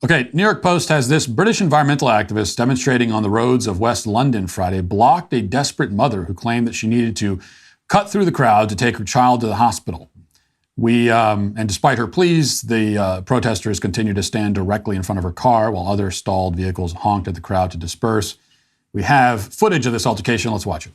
Okay, New York Post has this: British environmental activist demonstrating on the roads of West London Friday blocked a desperate mother who claimed that she needed to cut through the crowd to take her child to the hospital. And despite her pleas, the protesters continued to stand directly in front of her car while other stalled vehicles honked at the crowd to disperse. We have footage of this altercation. Let's watch it.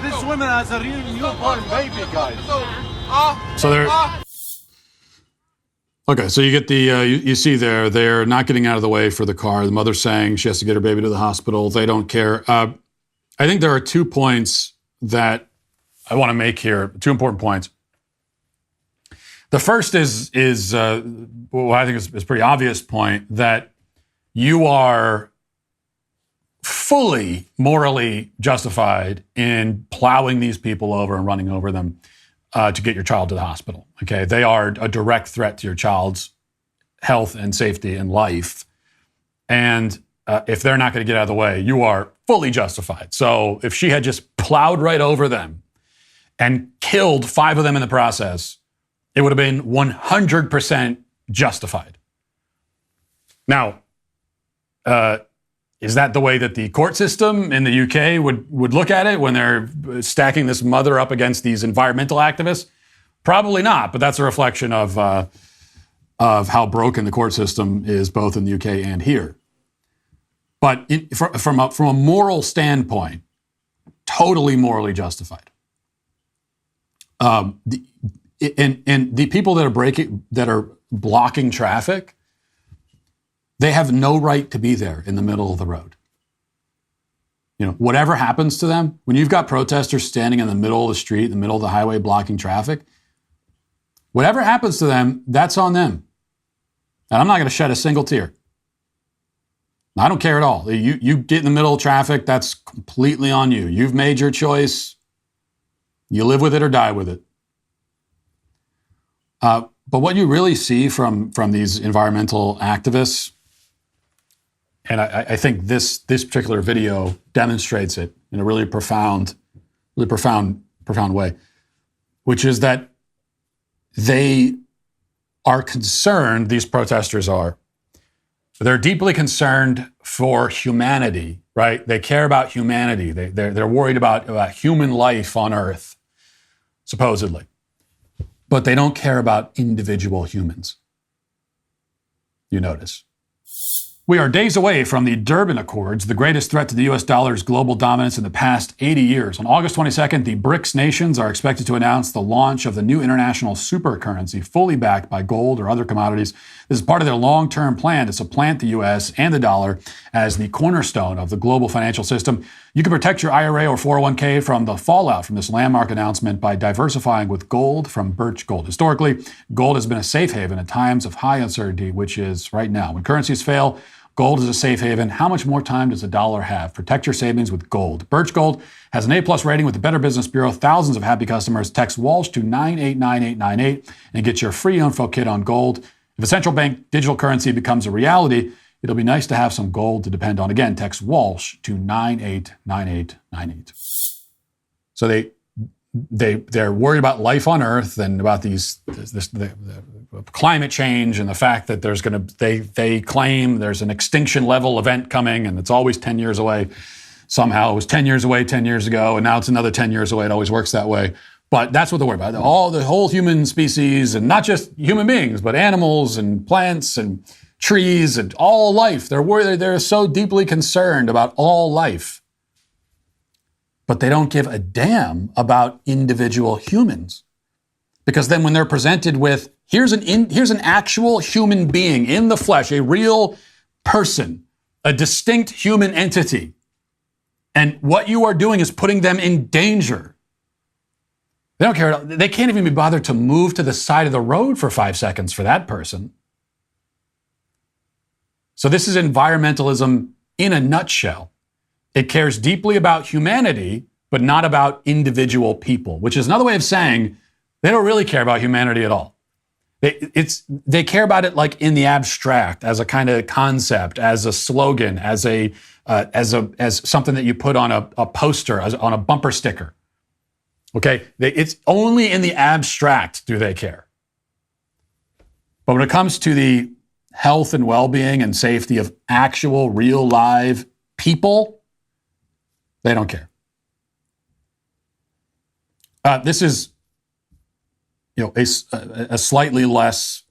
This woman has a real newborn baby, guys. So they're okay. So you get the you see they're not getting out of the way for the car. The mother's saying she has to get her baby to the hospital. They don't care. I think there are 2 points that I want to make here. 2 important points. The first is what I think is a pretty obvious point, that you are fully morally justified in plowing these people over and running over them to get your child to the hospital. Okay, they are a direct threat to your child's health and safety and life. And if they're not going to get out of the way, you are fully justified. So if she had just plowed right over them and killed 5 of them in the process, it would have been 100% justified. Now, is that the way that the court system in the UK would look at it when they're stacking this mother up against these environmental activists? Probably not, but that's a reflection of how broken the court system is both in the UK and here. But from a moral standpoint, totally morally justified. And the people that are blocking traffic, they have no right to be there in the middle of the road. You know, whatever happens to them, when you've got protesters standing in the middle of the street, in the middle of the highway blocking traffic, whatever happens to them, that's on them. And I'm not going to shed a single tear. I don't care at all. You get in the middle of traffic, that's completely on you. You've made your choice. You live with it or die with it. But what you really see from these environmental activists, and I think this particular video demonstrates it in a really profound way, which is that they are concerned, these protesters are, they're deeply concerned for humanity, right? They care about humanity. They're worried about human life on Earth, supposedly. But they don't care about individual humans. You notice. We are days away from the Durban Accords, the greatest threat to the U.S. dollar's global dominance in the past 80 years. On August 22nd, the BRICS nations are expected to announce the launch of the new international super currency, fully backed by gold or other commodities. This is part of their long-term plan to supplant the U.S. and the dollar as the cornerstone of the global financial system. You can protect your IRA or 401k from the fallout from this landmark announcement by diversifying with gold from Birch Gold. Historically, gold has been a safe haven at times of high uncertainty, which is right now. When currencies fail, gold is a safe haven. How much more time does the dollar have? Protect your savings with gold. Birch Gold has an A+ rating with the Better Business Bureau. Thousands of happy customers. Text Walsh to 989898 and get your free info kit on gold. If a central bank digital currency becomes a reality, it'll be nice to have some gold to depend on. Again, text Walsh to 989898. So they're worried about life on Earth and about the climate change and the fact that they claim there's an extinction level event coming and it's always 10 years away. Somehow it was 10 years away 10 years ago, and now it's another 10 years away. It always works that way. But that's what they're worried about. The whole human species, and not just human beings, but animals and plants and trees and all life. They're worried. They're so deeply concerned about all life. But they don't give a damn about individual humans. Because then when they're presented with, here's an actual human being in the flesh, a real person, a distinct human entity, And what you are doing is putting them in danger. They don't care. They can't even be bothered to move to the side of the road for 5 seconds for that person. So this is environmentalism in a nutshell. It cares deeply about humanity, but not about individual people, which is another way of saying they don't really care about humanity at all. They care about it like in the abstract, as a kind of concept, as a slogan, as something that you put on a poster, on a bumper sticker. Okay, it's only in the abstract do they care. But when it comes to the health and well-being and safety of actual, real, live people, they don't care. This is, a slightly less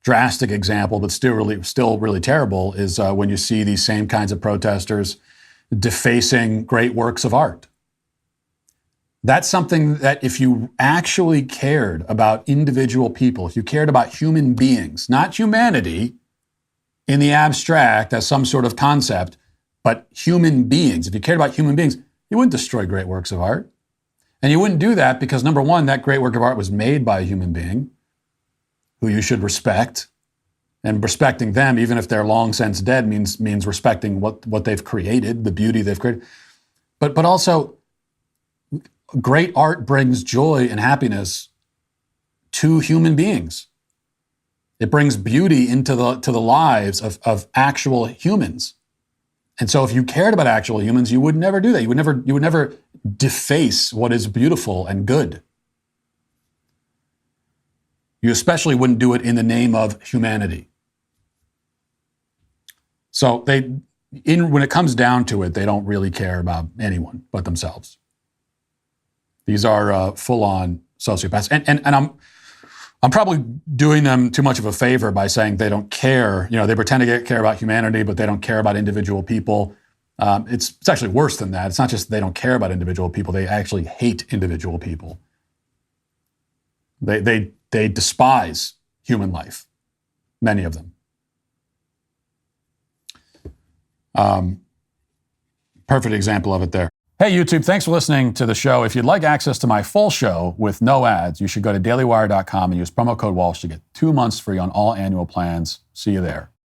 drastic example, but still really terrible, is when you see these same kinds of protesters defacing great works of art. That's something that if you actually cared about individual people, if you cared about human beings, not humanity in the abstract as some sort of concept, but human beings, if you cared about human beings, you wouldn't destroy great works of art. And you wouldn't do that because, number one, that great work of art was made by a human being who you should respect. And respecting them, even if they're long since dead, means respecting what they've created, the beauty they've created. But also, great art brings joy and happiness to human beings. It brings beauty into the lives of actual humans. And so if you cared about actual humans, you would never do that. You would never deface what is beautiful and good. You especially wouldn't do it in the name of humanity. So when it comes down to it, they don't really care about anyone but themselves. These are full-on sociopaths. And I'm probably doing them too much of a favor by saying they don't care. They pretend to care about humanity, but they don't care about individual people. It's actually worse than that. It's not just they don't care about individual people. They actually hate individual people. They despise human life, many of them. Perfect example of it there. Hey, YouTube, thanks for listening to the show. If you'd like access to my full show with no ads, you should go to dailywire.com and use promo code Walsh to get 2 months free on all annual plans. See you there.